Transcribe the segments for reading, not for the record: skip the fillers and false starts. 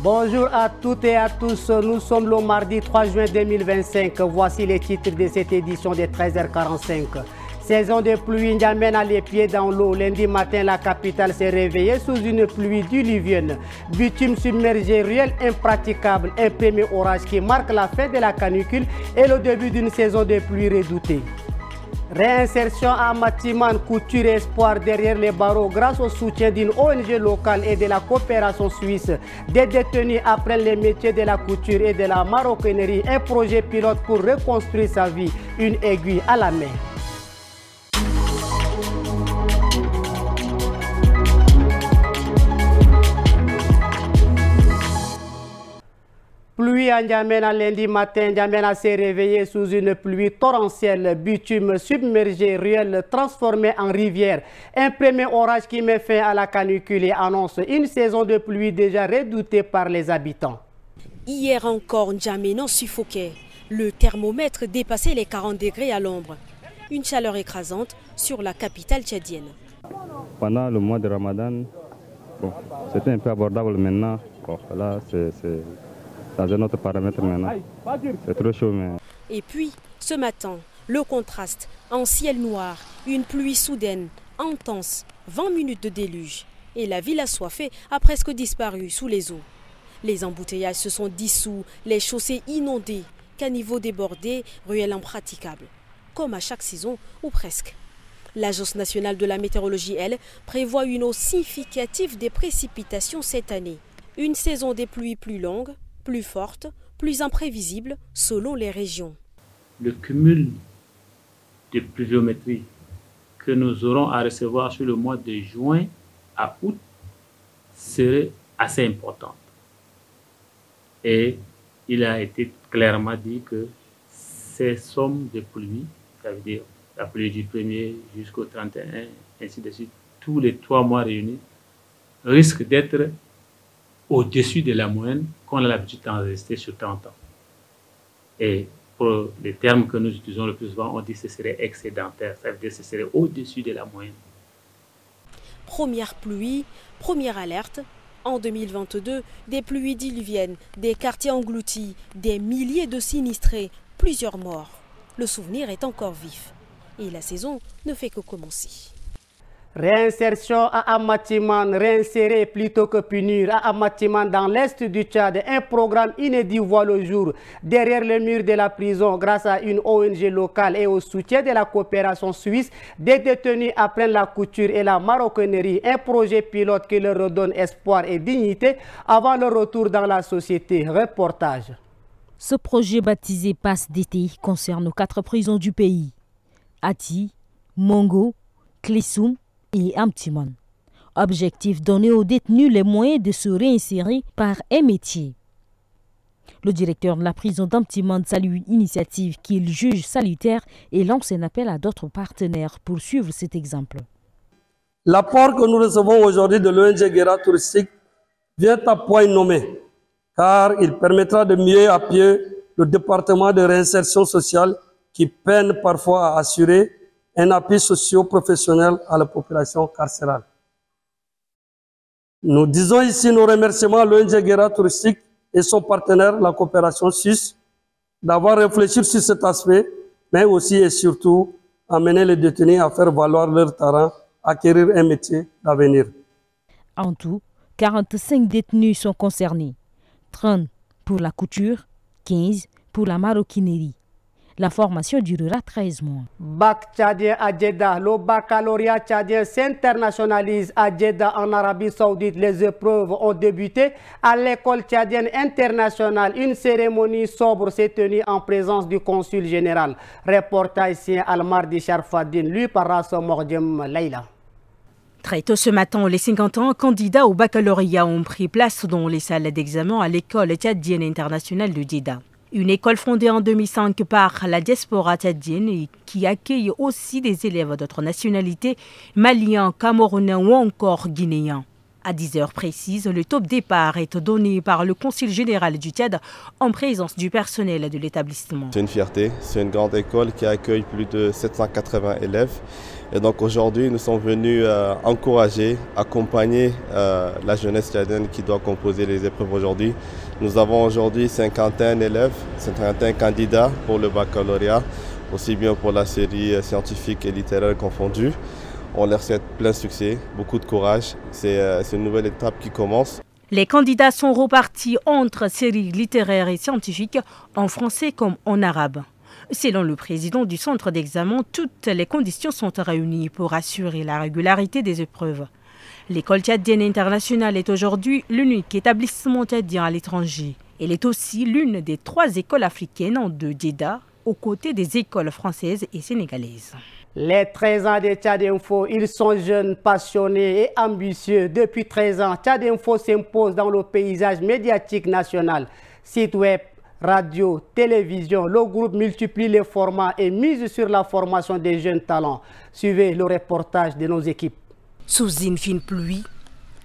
Bonjour à toutes et à tous, nous sommes le mardi 3 juin 2025. Voici les titres de cette édition de 13h45. Saison de pluie, N'Djamena a les pieds dans l'eau. Lundi matin, la capitale s'est réveillée sous une pluie diluvienne. Bitume submergé, ruelle impraticable. Un premier orage qui marque la fin de la canicule et le début d'une saison de pluie redoutée. Réinsertion à Matiman, couture et espoir derrière les barreaux grâce au soutien d'une ONG locale et de la coopération suisse. Des détenus apprennent les métiers de la couture et de la maroquinerie. Un projet pilote pour reconstruire sa vie, une aiguille à la main. Pluie à N'Djamena lundi matin, N'Djamena s'est réveillé sous une pluie torrentielle, bitume submergé, ruelle transformée en rivière. Un premier orage qui met fin à la canicule et annonce une saison de pluie déjà redoutée par les habitants. Hier encore, N'Djamena suffoquait. Le thermomètre dépassait les 40 degrés à l'ombre. Une chaleur écrasante sur la capitale tchadienne. Pendant le mois de Ramadan, c'était un peu abordable maintenant. Là, c'est dans un autre paramètre maintenant. C'est trop chaud. Mais... Et puis, ce matin, le contraste, un ciel noir, une pluie soudaine, intense, 20 minutes de déluge. Et la ville assoiffée a presque disparu sous les eaux. Les embouteillages se sont dissous, les chaussées inondées, caniveaux débordés, ruelles impraticables. Comme à chaque saison, ou presque. L'Agence nationale de la météorologie, elle, prévoit une hausse significative des précipitations cette année. Une saison des pluies plus longue, plus forte, plus imprévisible selon les régions. Le cumul de pluviométrie que nous aurons à recevoir sur le mois de juin à août serait assez important. Et il a été clairement dit que ces sommes de pluie, ça veut dire la pluie du 1er jusqu'au 31, ainsi de suite, tous les 3 mois réunis, risquent d'être au-dessus de la moyenne qu'on a l'habitude d'enregistrer sur 30 ans. Et pour les termes que nous utilisons le plus souvent, on dit que ce serait excédentaire, ça veut dire que ce serait au-dessus de la moyenne. Première pluie, première alerte. En 2022, des pluies diluviennes, des quartiers engloutis, des milliers de sinistrés, plusieurs morts. Le souvenir est encore vif et la saison ne fait que commencer. Réinsertion à Amatiman, réinsérer plutôt que punir. À Amatiman, dans l'est du Tchad, un programme inédit voit le jour. Derrière le mur de la prison, grâce à une ONG locale et au soutien de la coopération suisse, des détenus apprennent la couture et la maroquinerie. Un projet pilote qui leur redonne espoir et dignité avant leur retour dans la société. Reportage. Ce projet baptisé Passe d'été concerne 4 prisons du pays. Ati, Mongo, Klessoum et Amtiman. Objectif: donner aux détenus les moyens de se réinsérer par un métier. Le directeur de la prison d'Amtiman salue une initiative qu'il juge salutaire et lance un appel à d'autres partenaires pour suivre cet exemple. L'apport que nous recevons aujourd'hui de l'ONG Guéra Touristique vient à point nommé, car il permettra de mieux appuyer le département de réinsertion sociale qui peine parfois à assurer un appui socio-professionnel à la population carcérale. Nous disons ici nos remerciements à l'ONG Guéra Touristique et son partenaire, la coopération suisse, d'avoir réfléchi sur cet aspect, mais aussi et surtout amener les détenus à faire valoir leur talent, acquérir un métier d'avenir. En tout, 45 détenus sont concernés, 30 pour la couture, 15 pour la maroquinerie. La formation durera 13 mois. Bac tchadien à Jeddah. Le baccalauréat tchadien s'internationalise à Jeddah en Arabie Saoudite. Les épreuves ont débuté à l'école tchadienne internationale. Une cérémonie sobre s'est tenue en présence du consul général. Reportage signé Al-Mardi Sharfaddin, lu par Rasso Mordjem Leila. Très tôt ce matin, les 50 ans candidats au baccalauréat ont pris place dans les salles d'examen à l'école tchadienne internationale de Jeddah. Une école fondée en 2005 par la diaspora tchadienne et qui accueille aussi des élèves d'autres nationalités, maliens, camerounais ou encore guinéens. À 10 heures précises, le top départ est donné par le Conseil général du Tchad en présence du personnel de l'établissement. C'est une fierté, c'est une grande école qui accueille plus de 780 élèves. Et donc aujourd'hui, nous sommes venus encourager, accompagner la jeunesse tchadienne qui doit composer les épreuves aujourd'hui. Nous avons aujourd'hui 51 élèves, 51 candidats pour le baccalauréat, aussi bien pour la série scientifique et littéraire confondue. On leur souhaite plein succès, beaucoup de courage. C'est une nouvelle étape qui commence. Les candidats sont repartis entre séries littéraires et scientifiques, en français comme en arabe. Selon le président du centre d'examen, toutes les conditions sont réunies pour assurer la régularité des épreuves. L'école tchadienne internationale est aujourd'hui l'unique établissement tchadien à l'étranger. Elle est aussi l'une des 3 écoles africaines de Djeddah, aux côtés des écoles françaises et sénégalaises. Les 13 ans de Tchad Info, ils sont jeunes, passionnés et ambitieux. Depuis 13 ans, Tchad Info s'impose dans le paysage médiatique national. Site web, radio, télévision, le groupe multiplie les formats et mise sur la formation des jeunes talents. Suivez le reportage de nos équipes. Sous une fine pluie,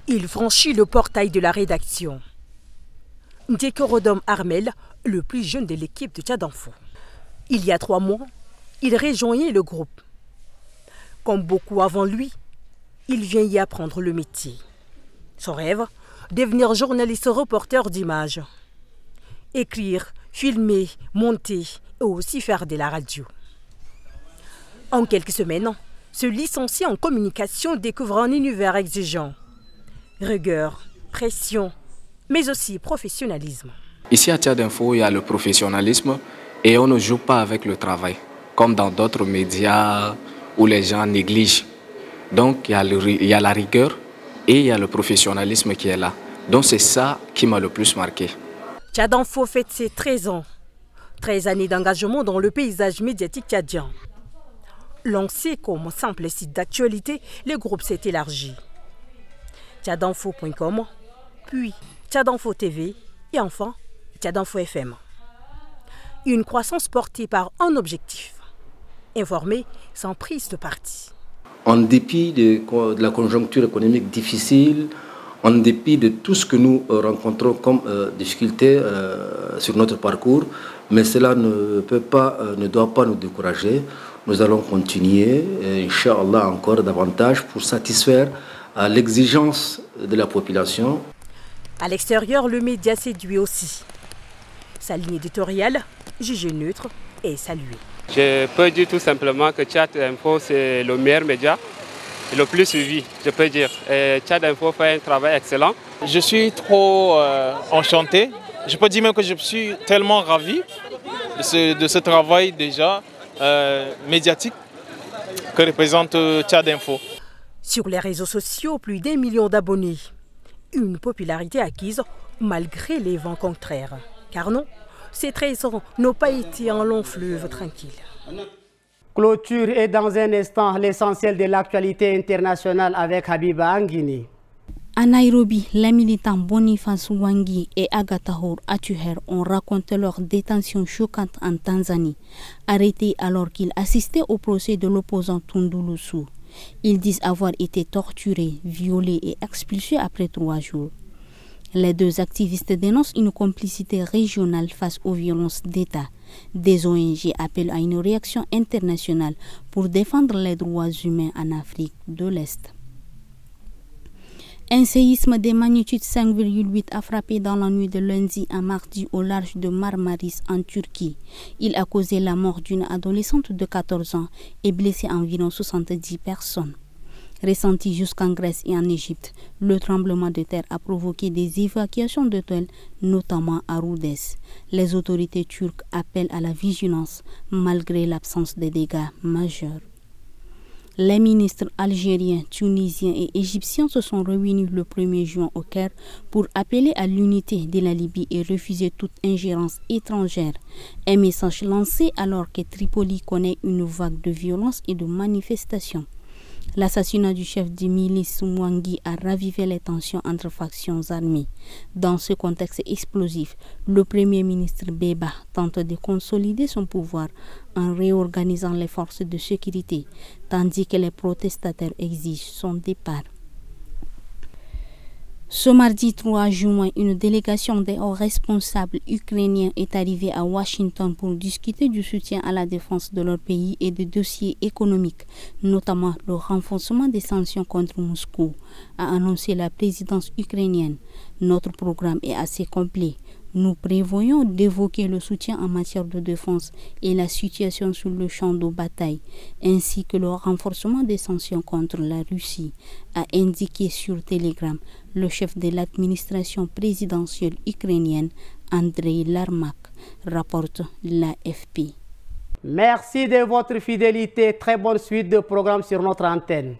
il franchit le portail de la rédaction. Ndjekorodom Armel, le plus jeune de l'équipe de Tchad Info. Il y a 3 mois, il rejoignait le groupe. Comme beaucoup avant lui, il vient y apprendre le métier. Son rêve, devenir journaliste reporter d'images. Écrire, filmer, monter et aussi faire de la radio. En quelques semaines, ce licencié en communication découvre un univers exigeant. Rigueur, pression, mais aussi professionnalisme. Ici à Tchad Info, il y a le professionnalisme et on ne joue pas avec le travail, comme dans d'autres médias où les gens négligent. Donc il y a la rigueur et il y a le professionnalisme qui est là. Donc c'est ça qui m'a le plus marqué. Tchad Info fête ses 13 ans. 13 années d'engagement dans le paysage médiatique tchadien. Lancé comme simple site d'actualité, le groupe s'est élargi. Tchadanfo.com, puis Tchadanfo TV et enfin Tchadanfo FM. Une croissance portée par un objectif. Informer sans prise de parti. En dépit de la conjoncture économique difficile, en dépit de tout ce que nous rencontrons comme difficultés sur notre parcours, mais cela ne doit pas nous décourager. Nous allons continuer, Inch'Allah, encore davantage pour satisfaire à l'exigence de la population. À l'extérieur, le média séduit aussi. Sa ligne éditoriale, jugée neutre et saluée. Je peux dire tout simplement que Tchad Info, c'est le meilleur média, le plus suivi, je peux dire. Et Tchad Info fait un travail excellent. Je suis trop enchanté. Je peux dire même que je suis tellement ravi de ce travail déjà médiatique que représente Tchad Info. Sur les réseaux sociaux, plus d'1 million d'abonnés. Une popularité acquise malgré les vents contraires. Car non, ces 13 ans n'ont pas été un long fleuve tranquille. Clôture est dans un instant l'essentiel de l'actualité internationale avec Habiba Anguini. À Nairobi, les militants Boniface Wangi et Agathahour Atuher ont raconté leur détention choquante en Tanzanie, arrêtés alors qu'ils assistaient au procès de l'opposant Tundu Lissu. Ils disent avoir été torturés, violés et expulsés après 3 jours. Les 2 activistes dénoncent une complicité régionale face aux violences d'État. Des ONG appellent à une réaction internationale pour défendre les droits humains en Afrique de l'Est. Un séisme de magnitude 5,8 a frappé dans la nuit de lundi à mardi au large de Marmaris en Turquie. Il a causé la mort d'une adolescente de 14 ans et blessé environ 70 personnes. Ressenti jusqu'en Grèce et en Égypte, le tremblement de terre a provoqué des évacuations d'hôtels, notamment à Rhodes. Les autorités turques appellent à la vigilance malgré l'absence de dégâts majeurs. Les ministres algériens, tunisiens et égyptiens se sont réunis le 1er juin au Caire pour appeler à l'unité de la Libye et refuser toute ingérence étrangère. Un message lancé alors que Tripoli connaît une vague de violence et de manifestations. L'assassinat du chef de milice Mwangi a ravivé les tensions entre factions armées. Dans ce contexte explosif, le Premier ministre Beba tente de consolider son pouvoir en réorganisant les forces de sécurité, tandis que les protestataires exigent son départ. Ce mardi 3 juin, une délégation des hauts responsables ukrainiens est arrivée à Washington pour discuter du soutien à la défense de leur pays et des dossiers économiques, notamment le renforcement des sanctions contre Moscou, a annoncé la présidence ukrainienne. Notre programme est assez complet. Nous prévoyons d'évoquer le soutien en matière de défense et la situation sur le champ de bataille, ainsi que le renforcement des sanctions contre la Russie, a indiqué sur Telegram le chef de l'administration présidentielle ukrainienne, Andrei Yermak, rapporte l'AFP. Merci de votre fidélité. Très bonne suite de programme sur notre antenne.